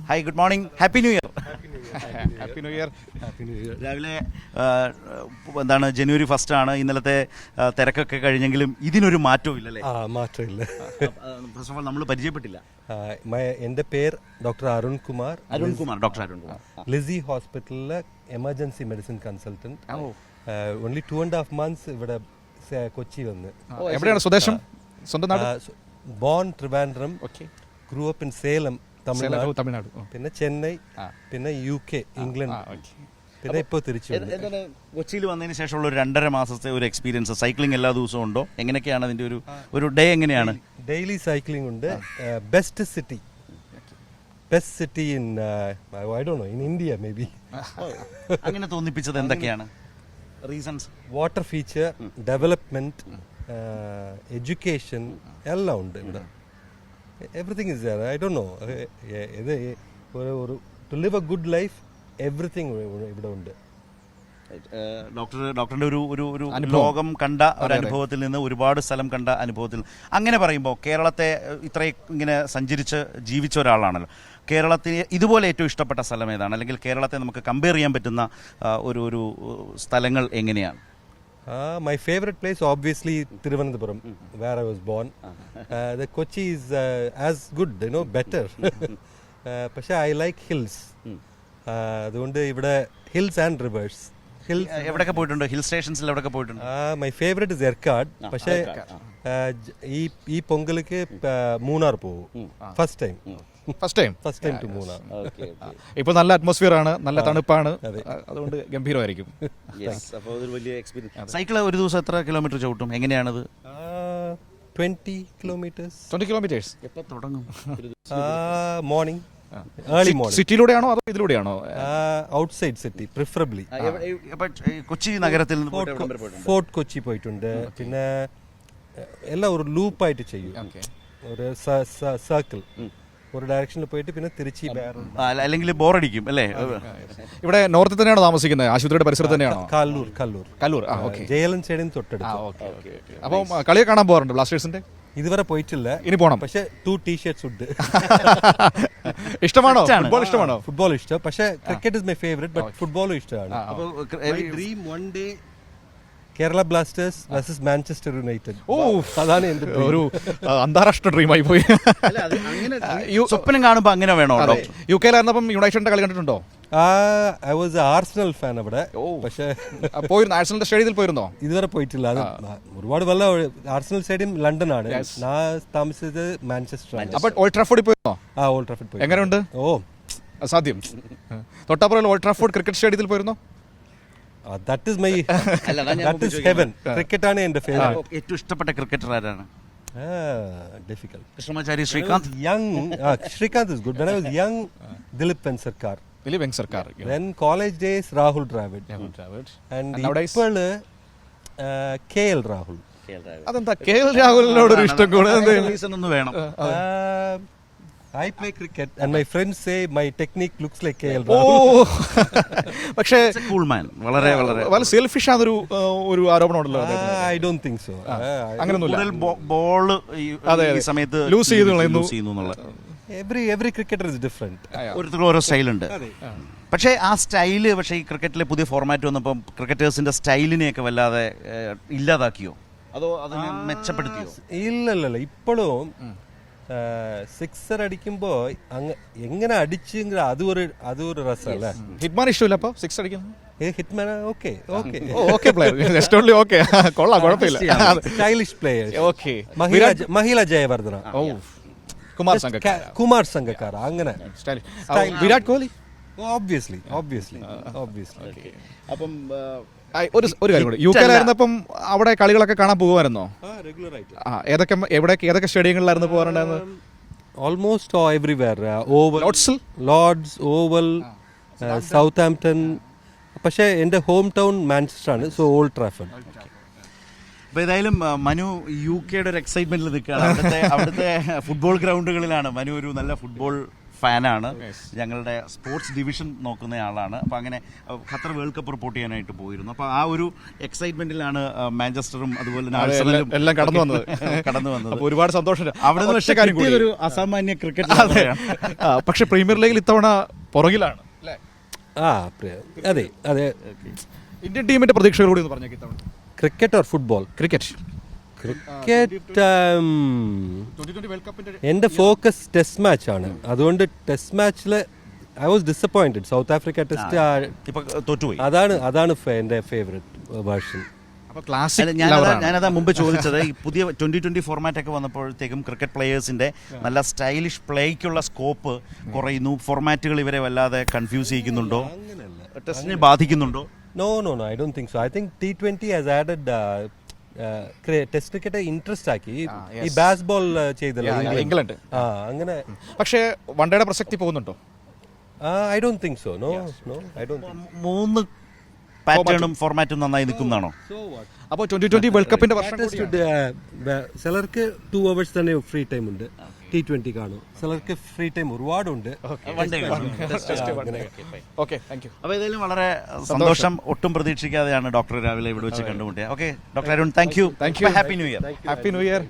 Hi, good morning, happy new year. Happy new year. രാവിലെ എന്താണ് ജനുവരി 1 ആണ്. ഇന്നലത്തെ തിരക്കൊക്കെ കഴിഞ്ഞെങ്കിലും ഇതിനൊരു മാറ്റവും ഇല്ലല്ലേ? മാറ്റമില്ല. ഫസ്റ്റ് ഓഫ് ഓൾ നമ്മൾ പരിചയപ്പെട്ടില്ല. എൻ്റെ പേര് ഡോക്ടർ അരുൺ കുമാർ. ഡോക്ടർ അരുൺ കുമാർ, ലിസി ഹോസ്പിറ്റലിലെ emergency medicine consultant. Only 2.5 months ഇവിടെ കൊച്ചി വന്ന്. എവിടെയാണ് സ്വദേശം, സ്വന്തം നാട്? Born Trivandrum, grew up in Salem, Tamil Nadu, പിന്നെ ചെന്നൈ, പിന്നെ UK, ഇംഗ്ലണ്ട്, പിന്നെ ഇപ്പോൾ തിരിച്ചു. കൊച്ചിയിൽ വന്നതിന് ശേഷമുള്ള ഒരു 2.5 മാസത്തെ ഒരു എക്സ്പീരിയൻസ്, സൈക്ലിംഗ് എല്ലാ ദിവസവും ഉണ്ടോ? എങ്ങനെയൊക്കെയാണ് അതിന്റെ ഒരു ഡേ എങ്ങനെയാണ്? ഡെയിലി സൈക്ലിംഗ് ഉണ്ട്. Best city in I don't know, in India may be. അങ്ങനെ തോന്നിപ്പിച്ചത് എന്തൊക്കെയാണ് reasons? Water feature, development, education എല്ലാം ഉണ്ട് ഇവിടെ. Everything is there. I don't know. To live a good life, everything ഇവിടെ ഉണ്ട്. ഡോക്ടറിന്റെ ഒരു ലോകം കണ്ട ഒരു അനുഭവത്തിൽ നിന്ന്, ഒരുപാട് സ്ഥലം കണ്ട അനുഭവത്തിൽ, അങ്ങനെ പറയുമ്പോൾ കേരളത്തെ ഇത്രയും ഇങ്ങനെ സഞ്ചരിച്ച് ജീവിച്ച ഒരാളാണല്ലോ. കേരളത്തിന് ഇതുപോലെ ഏറ്റവും ഇഷ്ടപ്പെട്ട സ്ഥലം ഏതാണ്? അല്ലെങ്കിൽ കേരളത്തെ നമുക്ക് കമ്പയർ ചെയ്യാൻ പറ്റുന്ന ഒരു സ്ഥലങ്ങൾ എങ്ങനെയാണ്? My favorite place, obviously, Thiruvananthapuram, where I was born. The Kochi is as good, better. പക്ഷേ I like hills. അതുകൊണ്ട് ഇവിടെ hills and rivers. എവിടെയൊക്കെ പോയിട്ടുണ്ട്? ഹിൽ സ്റ്റേഷൻസിൽ എവിടെയൊക്കെ പോയിട്ടുണ്ട്? My favorite is Erkad. പക്ഷേ ഈ പൊങ്കലിക്ക് മൂന്നാർ പോകും. First time to Munnar. ഇപ്പൊ നല്ല അറ്റ്മോസ്ഫിയർ ആണ്, നല്ല തണുപ്പാണ്, അതുകൊണ്ട് ഗംഭീരമായിരിക്കും. സൈക്കിൾ ഒരു ദിവസം എത്ര കിലോമീറ്റർ ചവിട്ടും? എങ്ങനെയാണത്? 20 kilometers. എപ്പോൾ തുടങ്ങും? Morning, early morning. സിറ്റിയിലൂടെയാണോ അതോ ഇതിലൂടെയാണോ? Outside city preferably. കൊച്ചി നഗരത്തിൽ ഫോർട്ട് കൊച്ചി പോയിട്ടുണ്ട്. പിന്നെ എല്ലാം ഒരു ലൂപ്പായിട്ട് ചെയ്യും, ഒരു സർക്കിൾ, ഒരു ഡയറക്ഷനിൽ പോയിട്ട് പിന്നെ തിരിച്ച്, അല്ലെങ്കിൽ ബോറടിക്കും അല്ലേ? ഇവിടെ നോർത്തിൽ തന്നെയാണോ താമസിക്കുന്നത്? ആശുപത്രിയുടെ പരിസരത്ത് തന്നെയാണോ? കല്ലൂർ ജയലൻ സ്റ്റേഡിയം തൊട്ടടുത്ത്. അപ്പോൾ കളിയെ കാണാൻ പോകാറുണ്ട് ബ്ലാസ്റ്റേഴ്സിന്റെ? ഇതുവരെ പോയിട്ടില്ല, ഇനി പോകണം. പക്ഷെ 2 t-shirts ഉണ്ട്. ഇഷ്ടമാണോ ഫുട്ബോൾ? ഇഷ്ടമാണോ? ഫുട്ബോൾ ഇഷ്ടം, പക്ഷെ cricket is my favourite, but ഫുട്ബോളും ഇഷ്ടമാണ്. Dream one day Kerala Blasters versus Manchester United. അതാണ് എന്റെ ഒരു അന്താരാഷ്ട്ര ഡ്രീമായി പോയി. സ്വപ്നം കാണുമ്പോൾ അങ്ങനെ വേണോ? UK ലായിരുന്നപ്പം യുണൈറ്റഡിന്റെ കളി കണ്ടിട്ടുണ്ടോ? I was an Arsenal fan അവിടെ. പക്ഷേ പോയിരുന്നു, ആഴ്സണലിന്റെ സ്റ്റേഡിയത്തിൽ പോയിരുന്നോ? ഇതുവരെ പോയിട്ടില്ല. അത് ഒരുപാട് ആർസണൽ സ്റ്റേഡിയം ലണ്ടനാണ്, ഞാൻ താമസിച്ചത് മാഞ്ചസ്റ്റർ ആണ്. അപ്പോൾ ഓൾഡ് ട്രാഫോർഡിൽ പോയിരുന്നോ? ഓൾഡ് ട്രാഫോർഡ് പോയി. എങ്ങനെയുണ്ട്? അസാധ്യം. തൊട്ടപ്പുറം ഓൾഡ് ട്രാഫോർഡ് ക്രിക്കറ്റ് സ്റ്റേഡിയത്തിൽ പോയിരുന്നോ? That is heaven. ക്രിക്കറ്റ് ആണ് എന്റെ ഫേവറേറ്റ്. ഏറ്റവും ഇഷ്ടപ്പെട്ട ക്രിക്കറ്റർ ആരാണ്? Difficult. Krishnamachari, Srikanth. Srikanth is good. When I was young, Dilip Vengsarkar. Then college days, Rahul Dravid. And ഇപ്പോൾ KL Rahul. അതെന്താ KL രാഹുലിനോടൊരു ഇഷ്ടം കൂടുതൽ? ഒന്ന് വേണം. I play cricket and my friends say my technique looks like KL Rahul. പക്ഷേ cool man, വളരെ selfish ആണെന്നൊരു ഒരു ആരോപണമുണ്ടല്ലോ. I don't think so. അങ്ങനെയൊന്നുമില്ല. ബോൾ ഈ സമയത്ത് ലൂസ് ചെയ്യുന്നു. Every cricketer is different. ഓരോരുത്തർക്കും ഓരോ സ്റ്റൈലുണ്ട്. പക്ഷേ ആ സ്റ്റൈല്, ഈ ക്രിക്കറ്റിലെ പുതിയ ഫോർമാറ്റ് വന്നപ്പം ക്രിക്കറ്റേഴ്സിന്റെ സ്റ്റൈലിനെയൊക്കെ വല്ലാതെ ഇല്ലാതാക്കിയോ അതോ അതിനെ മെച്ചപ്പെടുത്തിയോ? ഇല്ലല്ല, ഇപ്പോഴും സിക്സർ അടിക്കുമ്പോ എങ്ങനെ അടിച്ചെങ്കിൽ അതൊരു രസമല്ലേ. ഹിറ്റ്മാൻ ഇഷ്ടമില്ല അപ്പൊ സിക്സ് അടിക്കുന്നത്? ഹിറ്റ്മാൻ ഓക്കെ കൊള്ളാം, കുഴപ്പമില്ല. Stylish players. മഹിള ജയവർദ്ധന, കുമാർ സംഗക്കാര, അങ്ങനെ. വിരാട് കോഹ്ലി obviously. അപ്പം ഒരു കാര്യം കൂടി, UK ലായിരുന്നപ്പം അവിടെ കളികളൊക്കെ കാണാൻ പോകുമായിരുന്നോ? ഏതൊക്കെ സ്റ്റേഡിയങ്ങളിലായിരുന്നു പോകാറുണ്ടായിരുന്നത്? Almost everywhere. Lord's, Oval, Southampton. പക്ഷേ എൻ്റെ ഹോം ടൗൺ മാഞ്ചസ്റ്റർ ആണ്, സോ ഓൾഡ് ട്രാഫോർഡ്. അപ്പോൾ ഏതായാലും മനു UK ഒരു എക്സൈറ്റ്മെന്റിൽ നിൽക്കുകയാണ്. അവിടുത്തെ ഫുട്ബോൾ ഗ്രൗണ്ടുകളിലാണ് മനു ഒരു നല്ല ഫുട്ബോൾ ഫാനാണ്, ഞങ്ങളുടെ സ്പോർട്സ് ഡിവിഷൻ നോക്കുന്ന ആളാണ്. അപ്പോൾ അങ്ങനെ ഖത്തർ വേൾഡ് കപ്പ് റിപ്പോർട്ട് ചെയ്യാനായിട്ട് പോയിരുന്നു. അപ്പോൾ ആ ഒരു എക്സൈറ്റ്മെന്റിലാണ് മാഞ്ചസ്റ്ററും അതുപോലെ തന്നെ ആഴ്സണലും എല്ലാം കടന്നു വന്നത്. അപ്പോൾ ഒരുപാട് സന്തോഷം. അവിടെ നിന്ന് പക്ഷേ കിട്ടിയതൊരു അസാമാന്യ ക്രിക്കറ്റ്. പക്ഷെ പ്രീമിയർ ലീഗിൽ ഇത്തവണ പുറകിലാണ്. അതെ അതെ. ഇന്ത്യൻ ടീമിന്റെ പ്രതീക്ഷകൾ കൂടി ഒന്ന് പറഞ്ഞേക്ക് ഇത്തവണ. Cricket or football? ക്രിക്കറ്റ്. എൻ്റെ ഫോക്കസ് ടെസ്റ്റ് മാച്ച് ആണ്. അതുകൊണ്ട് ടെസ്റ്റ് മാച്ചിൽ I was disappointed. South Africa test തോറ്റുപോയി. അതാണ് എൻ്റെ ഫേവറേറ്റ് വേർഷൻ. ഞാനതാ മുമ്പ് ചോദിച്ചത്. ഈ പുതിയ 2020 ഫോർമാറ്റ് ഒക്കെ വന്നപ്പോഴത്തേക്കും ക്രിക്കറ്റ് പ്ലേയേഴ്സിന്റെ നല്ല സ്റ്റൈലിഷ് പ്ലേക്കുള്ള സ്കോപ്പ് കുറയുന്നു. ഫോർമാറ്റുകൾ ഇവരെ വല്ലാതെ confuse ചെയ്യിക്കുന്നുണ്ടോ, ടെസ്റ്റിനെ ബാധിക്കുന്നുണ്ടോ? No, I don't think so. I think T20 has added test cricket interest ആക്കി. ഈ ബാസ്ബോൾ ചെയ്തല്ലോ ഇംഗ്ലണ്ട്. അങ്ങനെ. പക്ഷേ വൺഡേയുടെ പ്രസക്തി പോകുന്നുണ്ടോ? I don't think so. No I don't think. 3 പാറ്റേണും ഫോർമാറ്റും നന്നായി നിൽക്കുന്നതാണോ? അപ്പോൾ 2020 വേൾഡ് കപ്പിന്റെ വർഷം ചിലർക്ക് 2 hours തന്നെ ഫ്രീ ടൈം ഉണ്ട്. T20 കാണും. ചിലർക്ക് ഫ്രീ ടൈം ഒരുപാടുണ്ട്. Okay, thank you. അപ്പോൾ ഏതായാലും വളരെ സന്തോഷം. ഒട്ടും പ്രതീക്ഷിക്കാതെയാണ് ഡോക്ടർ രാവിലെ ഇവിടെ വെച്ച് കണ്ടുമുട്ടിയത്. Okay doctor Arun, thank you. Thank you. Happy new year. Happy new year.